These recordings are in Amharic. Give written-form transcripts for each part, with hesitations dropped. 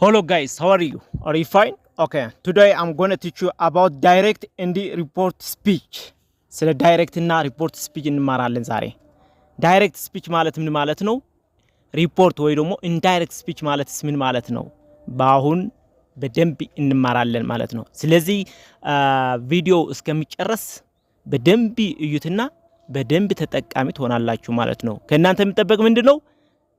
Hello guys, how are you? Are you fine? Okay, today I'm going to teach you about direct and report speech. ስለ ዳይሬክት እና ሪፖርት ስፒች እንማራለን ዛሬ። ዳይሬክት ስፒች ማለት ምን ማለት ነው? ሪፖርት ወይ ደግሞ ኢንዳይሬክት ስፒች ማለትስ ምን ማለት ነው? በአሁን በደንብ እንማራለን ማለት ነው። ስለዚህ ቪዲዮ እስከሚጨርስ በደንብ እዩትና በደንብ ተጠቃሚ ትሆናላችሁ ማለት ነው። ከእናንተ የሚጠበቅ ምንድነው?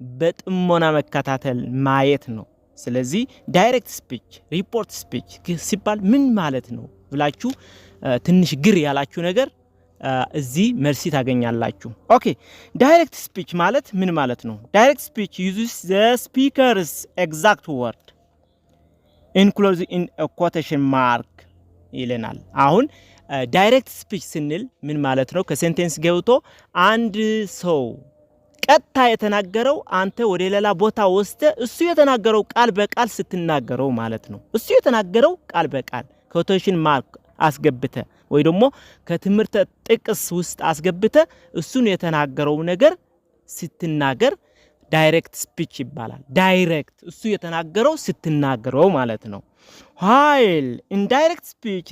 በጥሞና መከታተል ማየት ነው። ስለዚህ ዳይሬክት ስፒች ሪፖርት ስፒች ሲባል ምን ማለት ነው ብላችሁ ትንሽ ግር ያላችሁ ነገር እዚህ መልስ ታገኛላችሁ። ኦኬ ዳይሬክት ስፒች ማለት ምን ማለት ነው? ዳይሬክት ስፒች uses the speaker's exact word enclosed in a quotation mark ይለናል። አሁን ዳይሬክት ስፒች ስንል ምን ማለት ነው? ከሴንቴንስ ገብቶ አንድ ሰው ቀጥታ የተናገረው አንተ ወደ ሌላ ቦታ ወስተ እሱ የተናገረው ቃል በቃል ስትናገረው ማለት ነው። እሱ የተናገረው ቃል በቃል ኮቴሽን ማርክ አስገብተ ወይ ደግሞ ከትምህርት ጥቅስ ውስጥ አስገብተ እሱን የተናገረው ነገር ስትናገር ዳይሬክት ስፒች ይባላል። ዳይሬክት እሱ የተናገረው ስትናገረው ማለት ነው። while indirect speech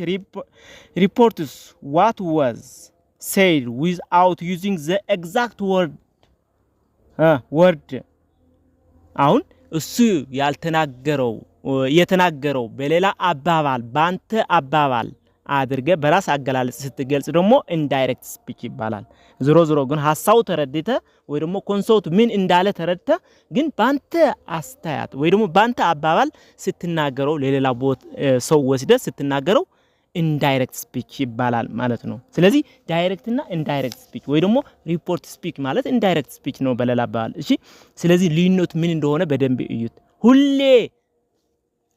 reports what was said without using the exact word አሁን እሱ ያልተናገረው የተናገረው በሌላ አባባል ባንተ አባባል አድርገ በራስ አገላለጽ ስትገልጽ ደግሞ ኢንዳይሬክት ስፒች ይባላል። ዝሮ ግን ሐሳቡ ተረድተ ወይ ደግሞ ኮንሰፕቱ ምን እንዳለ ተረድተ ግን ባንተ አስተያየት ወይ ደግሞ ባንተ አባባል ስትናገረው ለሌላ ሰው ወስደ ስትናገረው ኢንዳይሬክት ስፒች ይባላል ማለት ነው። ስለዚህ ዳይሬክት እና ኢንዳይሬክት ስፒች ወይ ደግሞ ሪፖርት ስፒች ማለት ኢንዳይሬክት ስፒች ነው በሌላ አባባል። እሺ ስለዚህ ልዩነቱ ምን እንደሆነ በደንብ እዩት። ሁሌ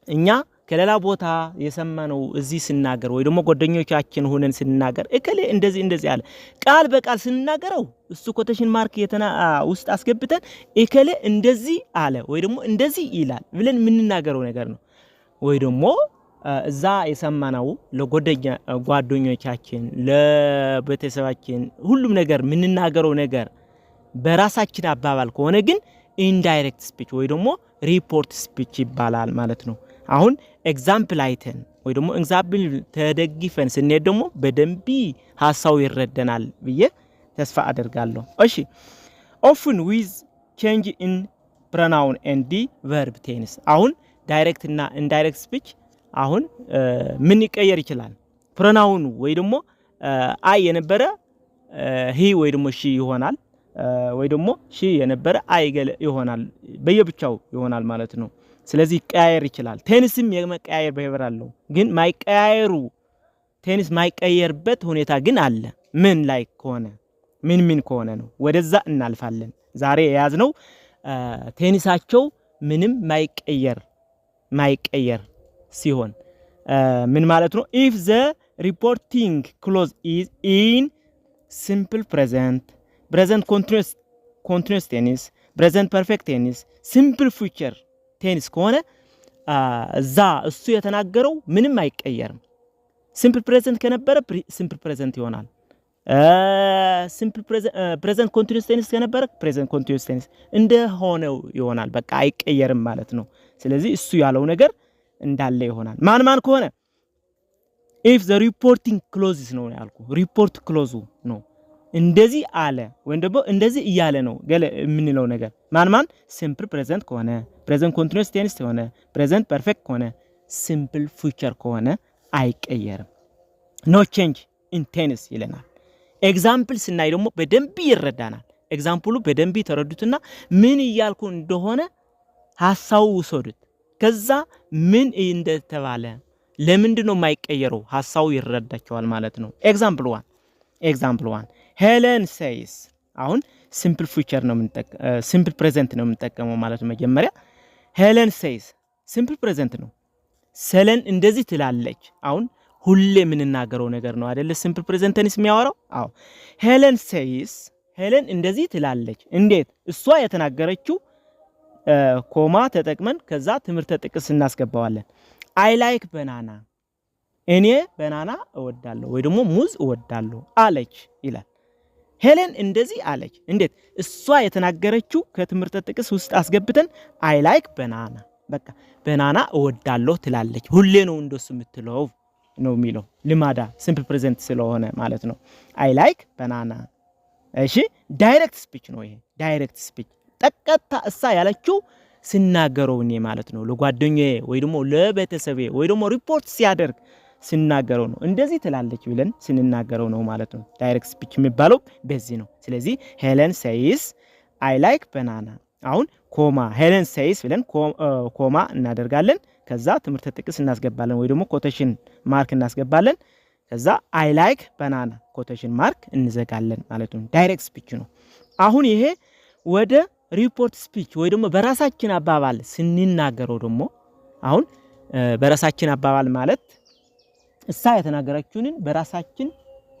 እኛ ከሌላ ቦታ የሰማነው እዚህ ስናገር ወይ ደግሞ ጓደኞቻችን ሆነን ስናገር እከሌ እንደዚህ አለ ቃል በቃል ስናገረው እሱ ኮቴሽን ማርክ ውስጥ አስገብተን እከሌ እንደዚህ አለ ወይ ደግሞ እንደዚህ ይላል ብለን የምንናገረው ነገር ነው። ወይ ደግሞ እዛ የሰማናው ለጓደኞቻችን ለቤተሰባችን ሁሉም ነገር የምንናገረው ነገር በራሳችን አባባል ከሆነ ግን ኢንዳይሬክት ስፒች ወይ ደግሞ ሪፖርት ስፒች ይባላል ማለት ነው። አሁን ኤግዛምፕል አይተን ወይ ደግሞ ኤግዛምፕል ተደግፈን ስንሄድ ደግሞ በደንብ ሐሳቡ ይረዳናል ብዬ ተስፋ አደርጋለሁ። እሺ often with change in pronoun and verb tense አሁን ዳይሬክት እና ኢንዳይሬክት ስፒች አሁን ምን ይቀየር ይችላል? ፕሮናውን ወይ ደግሞ አይ የነበረ ሂ ወይ ደግሞ ሺ ይሆናል ወይ ደግሞ ሺ የነበረ አይ ይሆናል በየብቻው ይሆናል ማለት ነው። ስለዚህ ይቀያየር ይችላል። ቴንስም የመቀያየር በህብር አለው። ግን ማይቀያየሩ ቴንስ ማይቀየርበት ሁኔታ ግን አለ። ምን ላይ ከሆነ ምን ከሆነ ነው። ወደዛ እናልፋለን። ዛሬ የያዝነው ቴንሳቸው ምንም ማይቀየር ሲሆን ምን ማለት ነው? if the reporting clause is in simple present continuous tense present perfect tense simple future tense ከሆነ እዛ እሱ የተናገረው ምንም አይቀየርም። simple present ከነበረ simple present ይሆናል። simple present continuous tense ከነበረ present continuous tense እንደሆነው ይሆናል። በቃ አይቀየርም ማለት ነው። ስለዚህ እሱ ያለው ነገር እንዳለ ይሆናል። ማን ከሆነ if the reporting clauses ነው ያልኩ ሪፖርት ክሎዙ ነው እንደዚህ አለ ወይ ደግሞ እንደዚህ እያለ ነው የምንለው ነገር ማን simple present ከሆነ present continuous tense ከሆነ present perfect ከሆነ simple future ከሆነ አይቀየርም። no change in tense ይለናል። ኤግዛምፕል ስናይ ደግሞ በደንብ ይረዳናል። ኤግዛምፕሉ በደንብ ተረዱትና ምን እያልኩ እንደሆነ ሐሳቡ ወሰዱት። ከዛ ምን እንደተባለ ለምንድነው የማይቀየረው ሐሳቡ ይረዳቸዋል ማለት ነው። ኤግዛምፕል 1 ሄለን ሴይስ አሁን ሲምፕል ፊውቸር ነው ሲምፕል ፕሬዘንት ነው የምንጠቀመው ማለት ነው። መጀመሪያ ሄለን ሴይስ ሲምፕል ፕሬዘንት ነው። ሰለን እንደዚህ ትላለች። አሁን ሁሌ የምንናገረው ነገር ነው አይደለ? ሲምፕል ፕሬዘንት ቴንስ የሚያወራው አዎ። ሄለን ሴይስ ሄለን እንደዚህ ትላለች። እንዴት? እሷ የተናገረችው ኮማ ተጠቅመን ከዛ ትምህርት ጥቅስ እናስገባዋለን። አይ ላይክ ባናና እኔ ባናና እወዳለሁ ወይ ደግሞ ሙዝ እወዳለሁ አለች ይላል። ሄለን እንደዚህ አለች። እንዴት? እሷ የተናገረችው ከትምህርት ጥቅስ ውስጥ አስገብተን አይ ላይክ ባናና በቃ በናና እወዳለሁ ትላለች ሁሌ ነው እንደሱ የምትለው ነው የሚለው ልማዳ ሲምፕል ፕሬዘንት ስለሆነ ማለት ነው አይ ላይክ ባናና እሺ ዳይሬክት ስፒች ነው ይሄ ዳይሬክት ስፒች ጠቀታ እሳ ያለችው ሲናገረው እኔ ማለት ነው ለጓደኛዬ ወይ ደግሞ ለቤተሰቤ ወይ ደግሞ ሪፖርት ሲያደርግ ሲናገረው ነው እንደዚህ ትላለች ብለን ሲናገረው ነው ማለት ነው ዳይሬክት ስፒች የሚባለው በዚህ ነው ስለዚህ ሄለን ሴይስ አይ ላይክ ባናና አሁን ኮማ ሄለን ሴይስ ብለን ኮማ እናደርጋለን ከዛ ትምህርት ጥቅስ እናስገባለን ወይ ደግሞ ኮቴሽን ማርክ እናስገባለን ከዛ አይ ላይክ ባናና ኮቴሽን ማርክ እንዘጋለን ማለት ነው ዳይሬክት ስፒች ነው አሁን ይሄ ወደ ሪፖርት ስፒች ወይ ደግሞ በራሳችን አባባል ስንናገረው ደግሞ አሁን በራሳችን አባባል ማለት እሳ የተናገረችውን በራሳችን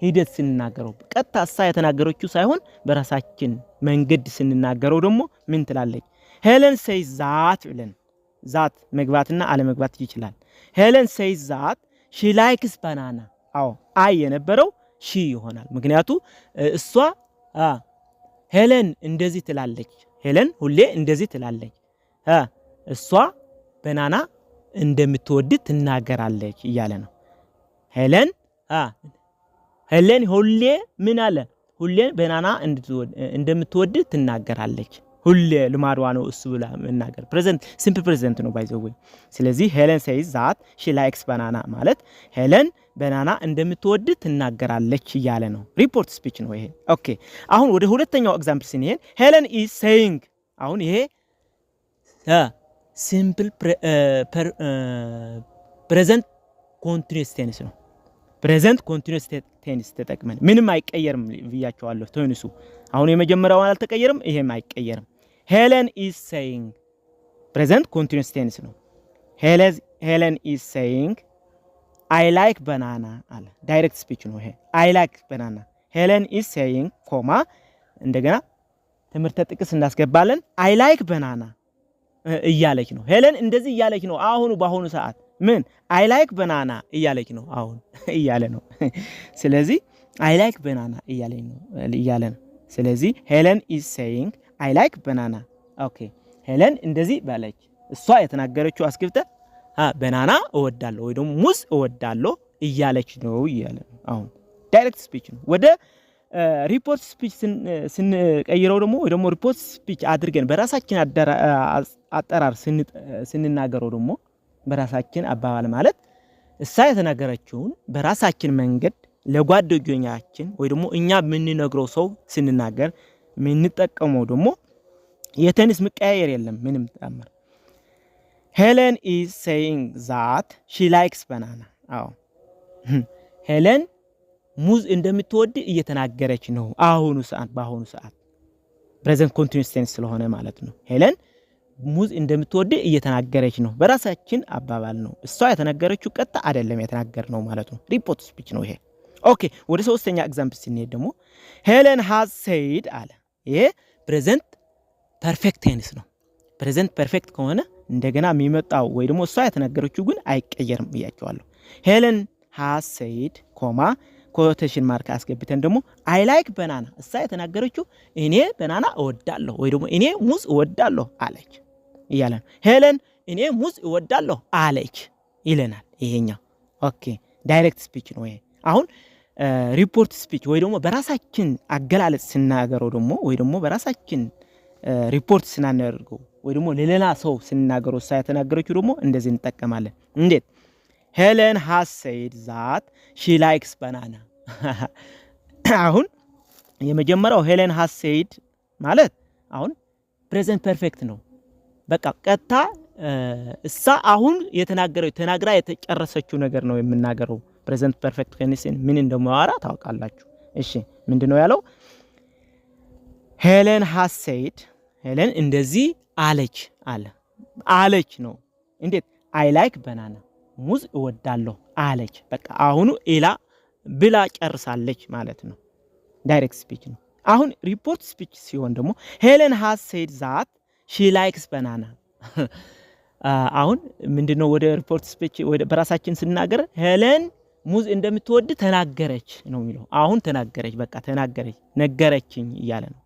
ሂደት ስንናገረው ቀጥታ እሳ የተናገረችው ሳይሆን በራሳችን መንገድ ስንናገረው ደግሞ ምን ትላለች ሄለን ሴይዝ ዛት ብለን ዛት መግባትና አለ መግባት ይችላል ሄለን ሴይዝ ዛት ሺ ላይክስ ባናና አዎ አይ የነበረው ሺ ይሆናል ምክንያቱም እሷ ሄለን እንደዚህ ትላለች ሄለን ሁሌ እንደዚህ ትላለች እሷ ባናና እንደምትወድ ትናገራለች እያለ ነው ሄለን ሁሌ ምን አለ ሁሌ ባናና እንደምትወድ ትናገራለች ሁሌ ልማዷ ነው እሱ ብላ መናገር ፕሬዘንት ሲምፕል ፕሬዘንት ነው ባይ ዘ ዌይ ስለዚህ ሄለን ሴይዝ ዛት ሺ ላይክስ ባናና ማለት ሄለን ባናና እንደምትወድ ትናገራለች እያለ ነው ሪፖርት ስፒች ነው ይሄ ኦኬ አሁን ወደ ሁለተኛው ኤግዛምፕል ስንሄድ ሄለን ኢዝ ሴይንግ አሁን ይሄ ሲምፕል ፕሬዘንት ኮንቲኒዩስ ቴንስ ነው ፕሬዘንት ኮንቲኒዩስ ቴንስ ተጠቅመን ምንም አይቀየርም ብያቸዋለሁ ቴንሱ አሁን የመጀመሪያው አልተቀየረም ይሄም አይቀየርም ሄለን ኢዝ ሴይንግ ፕሬዘንት ኮንቲኒዩስ ቴንስ ነው ሄለን ኢዝ ሴይንግ አይ ላይክ ባናና አለ ዳይሬክት ስፒች ነው ይሄ አይ ላይክ ባናና ሄለን ኢዝ ሴይንግ ኮማ እንደገና ትምህርት ጥቅስ እናስገባለን አይ ላይክ ባናና እያለች ነው ሄለን እንደዚህ እያለች ነው በአሁኑ ሰዓት ምን አይ ላይክ ባናና እያለች ነው አሁን እያለ ነው ስለዚህ አይ ላይክ ባናና እያለ ነው ስለዚህ ሄለን ኢዝ ሴይንግ አይ ላይክ ባናና ኦኬ ሄለን እንደዚህ ባለች እሷ የተናገረችው አስክብተ ባናና እወዳለሁ ወይ ደግሞ ሙዝ እወዳለሁ እያለች ነው እያለ ነው አሁን ዳይሬክት ስፒች ነው ወደ ሪፖርት ስፒች ስንቀይረው ደግሞ ወይ ደግሞ ሪፖርት ስፒች አድርገን በራሳችን አጠራር ስንናገረው ደግሞ በራሳችን አባባል ማለት እሳ የተናገረችውን በራሳችን መንገድ ለጓደኞቻችን ወይ ደግሞ እኛ የምንነግረው ሰው ስንናገር የምንጠቀመው ደግሞ የቴንስ መቀያየር የለም ምንም ተአምር ሄለን ኢዝ ሴይንግ ዛት ሺ ላይክስ ባናና አዎ ሄለን ሙዝ እንደምትወድ እየተናገረች ነው በአሁኑ ሰዓት ፕሬዘንት ኮንቲኒዩስ ቴንስ ስለሆነ ማለት ነው ሄለን ሙዝ እንደምትወድ እየተናገረች ነው በራሳችን አባባል ነው እሷ የተናገረችው ቀጥታ አይደለም የተናገርነው ማለት ነው ሪፖርት ስፒች ነው ይሄ ኦኬ ወደ ሶስተኛ ኤግዛምፕል ስንሄድ ደግሞ ሄለን ሃዝ ሴይድ አለ ይሄ ፕሬዘንት ፐርፌክት ቴንስ ነው ፕሬዘንት ፐርፌክት ከሆነ እንደገና የሚመጣው ወይ ደግሞ እሷ የተናገረችው ግን አይቀየርም ብያቸዋለሁ ሄለን ሃዝ ሴይድ ኮማ ኮቴሽን ማርክ አስገብተን ደግሞ አይ ላይክ ባናና እሷ የተናገረችው እኔ ባናና እወዳለሁ ወይ ደግሞ እኔ ሙዝ እወዳለሁ አለች ይላል ሄለን እኔ ሙዝ እወዳለሁ አለች ይለናል ይሄኛው ኦኬ ዳይሬክት ስፒች ነው ይሄ አሁን ሪፖርት ስፒች ወይ ደግሞ በራሳችን አገላለጽ ስናገረው ደግሞ ወይ ደግሞ በራሳችን ሪፖርት ስናደርገው ወይ ደግሞ ለሌላ ሰው ስናገረው እሷ የተናገረችው ደግሞ እንደዚህ እንጠቀማለን እንዴት ሄለን ሃዝ ሴይድ ዛት ሺ ላይክስ ባናና አሁን የመጀመሪያው ሄለን ሃዝ ሴይድ ማለት አሁን ፕሬዘንት ፐርፌክት ነው በቃ ቀጥታ እሳ አሁን ተናግራ የተጨረሰችው ነገር ነው የምናገረው ፕሬዘንት ፐርፌክት ቴንስን ምን እንደማወራ ታውቃላችሁ እሺ ምንድነው ያለው ሄለን ሃዝ ሴይድ ሄለን እንደዚህ አለች ነው እንዴት አይ ላይክ ባናና ሙዝ እወዳለሁ አለች በቃ አሁን ኢላ ብላ ጨርሳለች ማለት ነው ዳይሬክት ስፒች ነው አሁን ሪፖርት ስፒች ሲሆን ደግሞ ሄለን ሃዝ ሴይድ ዛት ሺ ላይክስ ባናና አሁን ምንድነው ወደ ሪፖርት ስፒች ወደ በራሳችን ስናገር ሄለን ሙዝ እንደምትወድ ተናገረች ነው የሚለው አሁን ተናገረች በቃ ተናገረች ነገረችኝ እያለ ነው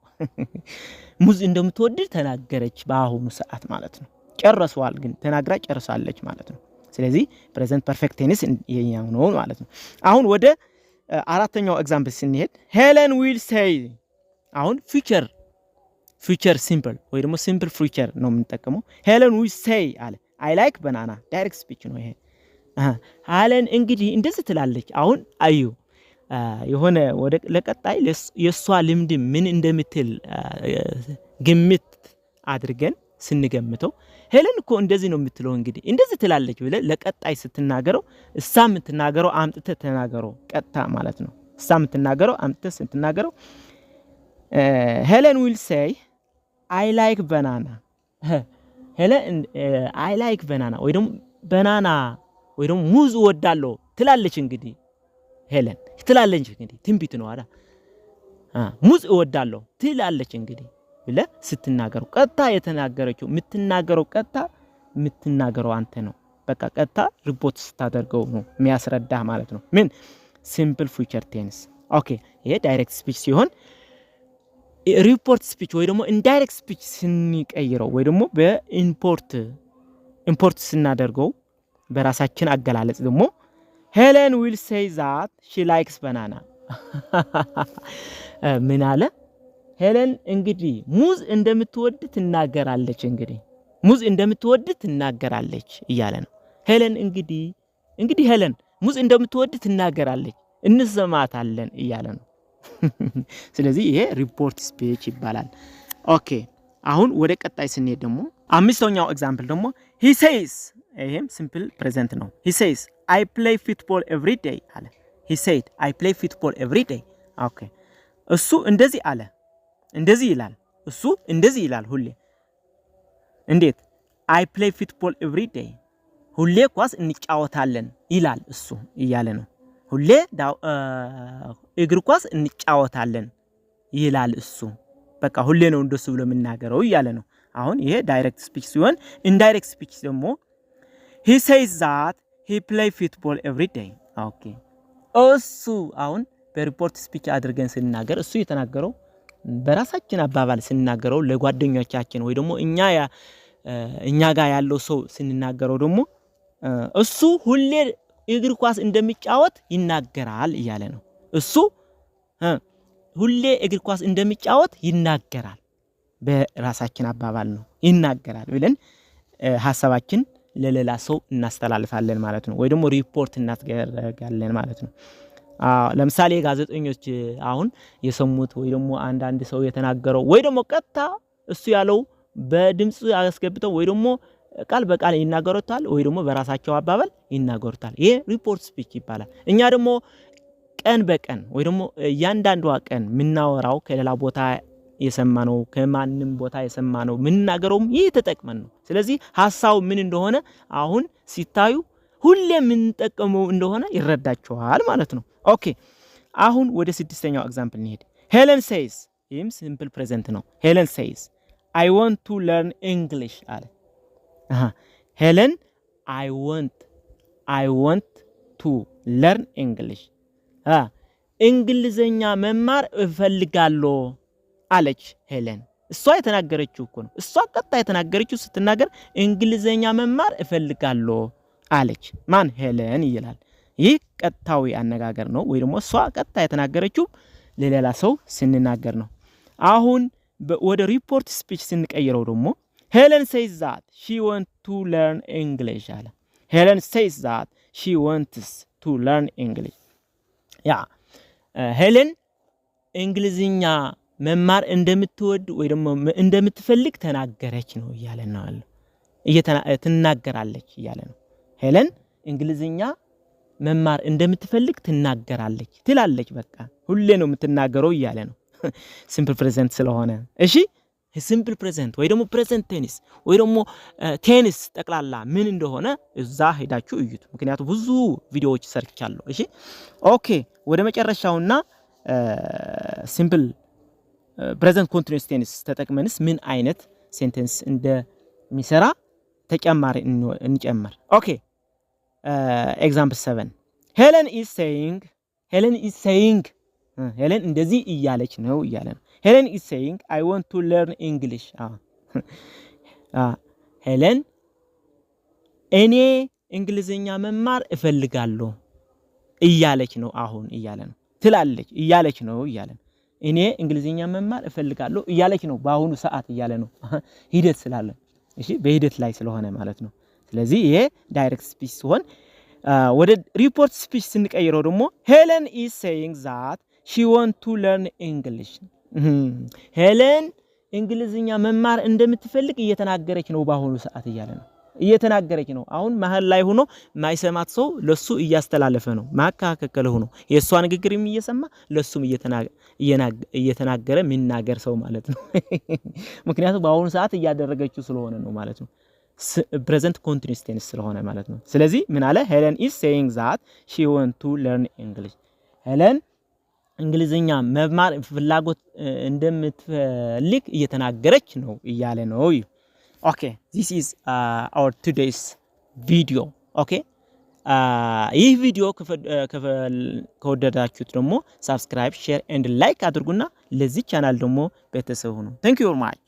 ሙዝ እንደምትወድ ተናገረች በአሁኑ ሰዓት ማለት ነው ጨርሷል ግን ተናግራ ጨርሳለች ማለት ነው። ስለዚህ ፕሬዘንት ፐርፌክት ቴንስ ይሄኛው ነው ማለት ነው። አሁን ወደ አራተኛው ኤግዛምፕል ስንሄድ ሄለን ዊል ሴይ አሁን ፊውቸር ሲምፕል ወይ ደግሞ ሲምፕል ፊውቸር ነው የምንጠቀመው። ሄለን ዊል ሴይ አለ አይ ላይክ ባናና ዳይሬክት ስፒች ነው ይሄ። ሄለን እንግዲህ እንደዚህ ትላለች። አሁን አዩ የሆነ ወደ ለቀጣይ የሷ ልምድ ምን እንደምትል ግምት አድርገን ስንገምተው ሄለን እኮ እንደዚህ ነው የምትለው እንግዲህ እንደዚህ ትላለች ብለ ለቀጣይ ስትናገረው እሷ የምትናገረው አምጥተ ተናገረው ቀጣ ማለት ነው። እሷ የምትናገረው አምጥተ ስትናገረው ሄለን ዊል ሴይ አይ ላይክ ባናና ሄለን አይ ላይክ ባናና ወይ ደግሞ ባናና ወይ ደግሞ ሙዝ እወዳለሁ ትላለች እንግዲህ ሄለን ትላለች እንግዲህ ትንቢት ነው አይደል? ሙዝ እወዳለሁ ትላለች እንግዲህ ብለ ስትናገረው ቀጣ የተናገረችው የምትናገረው አንተ ነው። በቃ ቀጣ ሪፖርት ስታደርገው ነው የሚያስረዳህ ማለት ነው። ምን ሲምፕል ፊውቸር ቴንስ። ኦኬ ይሄ ዳይሬክት ስፒች ሲሆን ሪፖርት ስፒች ወይ ደግሞ ኢንዳይሬክት ስፒች ስንቀይረው ወይ ደግሞ በኢምፖርት ስናደርገው በራሳችን አገላለጽ ደግሞ ሄለን ዊል ሴይ ዛት ሺ ላይክስ ባናና ምን አለ ሄለን እንግዲህ ሙዝ እንደምትወድ ትናገራለች እንግዲህ ሙዝ እንደምትወድ ትናገራለች እያለ ነው። ሄለን እንግዲህ ሄለን ሙዝ እንደምትወድ ትናገራለች እንሰማታለን እያለ ነው። ስለዚህ ይሄ ሪፖርት ስፒች ይባላል። ኦኬ አሁን ወደ ቀጣይ ስንሄድ ደግሞ አምስተኛው ኤግዛምፕል ደግሞ he says ይሄም ሲምፕል ፕሬዘንት ነው። he says I play football every day አለ። he said I play football every day። ኦኬ እሱ እንደዚህ አለ እንደዚህ ይላል እሱ እንደዚህ ይላል ሁሌ እንዴት I play football every day ሁሌ ኳስ እንጫወታለን ይላል እሱ እያለ ነው። ሁሌ እግር ኳስ እንጫወታለን ይላል እሱ በቃ ሁሌ ነው እንደሱ ብሎ የምናገረው እያለ ነው። አሁን ይሄ ዳይሬክት ስፒች ሲሆን ኢንዳይሬክት ስፒች ደግሞ he says that he play football every day። ኦኬ እሱ አሁን በሪፖርት ስፒች አድርገን ስንናገር እሱ የተናገረው በራሳችን አባባል ስንናገረው ለጓደኞቻችን ወይ ደግሞ እኛ ጋር ያለው ሰው ስንናገረው ደግሞ እሱ ሁሌ እግር ኳስ እንደሚጫወት ይናገራል እያለ ነው። እሱ ሁሌ እግር ኳስ እንደሚጫወት ይናገራል በራሳችን አባባል ነው ይናገራል ብለን ሐሳባችን ለሌላ ሰው እናስተላልፋለን ማለት ነው። ወይ ደግሞ ሪፖርት እናስገራጋለን ማለት ነው። ለምሳሌ ጋዜጠኞች አሁን የሰሙት ወይ ደግሞ አንድ ሰው የተናገረው ወይ ደግሞ ቀጥታ እሱ ያለው በድምጽ ያስገብተው ወይ ደግሞ ቃል በቃል ይናገሩታል ወይ ደግሞ በራሳቸው አባባል ይናገሩታል። ይሄ ሪፖርት ስፒች ይባላል። እኛ ደግሞ ቀን በቀን ወይ ደግሞ ያንዳንዷ ቀን ምናወራው ከሌላ ቦታ የሰማነው ከማንም ቦታ የሰማነው ምንናገረው ይሄ ተጠቅመን ነው። ስለዚህ ሐሳቡ ምን እንደሆነ አሁን ሲታዩ ሁሌ ምን ተጠቀመው እንደሆነ ይረዳቸዋል ማለት ነው። ኦኬ አሁን ወደ ስድስተኛው ኤግዛምፕል እንሄድ። ሄለን ሴይስ ይህም ሲምፕል ፕሬዘንት ነው። ሄለን ሴይስ I want to learn English አለ። ሄለን I want to learn English እንግሊዘኛ መማር እፈልጋለሁ አለች ሄለን። እሷ የተናገረችው እኮ ነው። እሷ ቀጥታ የተናገረችው ስትናገር እንግሊዘኛ መማር እፈልጋለሁ አለች። ማን ሄለን ይላል። ይህ ቀጥታዊ አነጋገር ነው ወይ ደግሞ እሷ ቀጥታ የተናገረችው ለሌላ ሰው ስንናገር ነው። አሁን ወደ ሪፖርት ስፒች ስንቀይረው ደግሞ ሄለን says that she wants to learn English አለ። ሄለን says that she wants to learn English ያ ሄለን እንግሊዝኛ መማር እንደምትወድ ወይ ደግሞ እንደምትፈልግ ተናገረች ነው እያለ ነው አለ። ትናገራለች እያለ ነው። ሄለን እንግሊዝኛ መማር እንደምትፈልግ ትናገራለች ትላለች። በቃ ሁሌ ነው የምትናገረው እያለ ነው። ሲምፕል ፕሬዘንት ስለሆነ እሺ ሲምፕል ፕሬዘንት ወይ ደግሞ ፕሬዘንት ቴንስ ወይ ደግሞ ቴንስ ጠቅላላ ምን እንደሆነ እዛ ሄዳችሁ እዩት። ምክንያቱም ብዙ ቪዲዮዎች ሰርቻለሁ። እሺ ኦኬ ወደ መጨረሻውና ሲምፕል ፕሬዘንት ኮንቲኒዩስ ቴንስ ተጠቅመንስ ምን አይነት ሴንቴንስ እንደሚሰራ ተጨማሪ እንጨምር። ኦኬ ኤግዛምፕል 7 ሄለን ኢዝ ሴይንግ ሄለን እንደዚህ እያለች ነው እያለ ነው። ሄለን ኢዝ ሴይንግ I want to learn English ሄለን እኔ እንግሊዝኛ መማር እፈልጋለሁ እያለች ነው አሁን እያለ ነው ትላለች እያለች ነው እያለ ነው እኔ እንግሊዝኛ መማር እፈልጋለሁ እያለች ነው በአሁኑ ሰዓት እያለ ነው ሂደት ስላለ እሺ በሂደት ላይ ስለሆነ ማለት ነው ስለዚህ ይሄ ዳይሬክት ስፒች ሲሆን ወደ ሪፖርት ስፒች ስንቀይረው ደግሞ ሄለን is saying that she want to learn English ሄለን እንግሊዝኛ መማር እንደምትፈልግ እየተናገረች ነው በአሁኑ ሰዓት እያለ ነው እየተናገረች ነው አሁን መሃል ላይ ሆኖ ማይሰማት ሰው ለሱ እያስተላለፈ ነው ማካከከለ ሆኖ የሷ ንግግርም እየሰማ ለሱም እየተናገረ ሚናገር ሰው ማለት ነው ምክንያቱም በአሁኑ ሰዓት እያደረገችው ስለሆነ ነው ማለት ነው present continuous tense ስለሆነ ማለት ነው ስለዚህ ምን አለ ሄለን is saying that she want to learn English ሄለን እንግሊዝኛ መማር ፍላጎት እንደምትፈልግ እየተናገረች ነው እያለ ነው okay this is our today's video okay ይህ ቪዲዮ ከወደዳችሁት ደግሞ subscribe share and like አድርጉና ለዚህ ቻናል ደግሞ ቤተሰብ ሁኑ thank you very much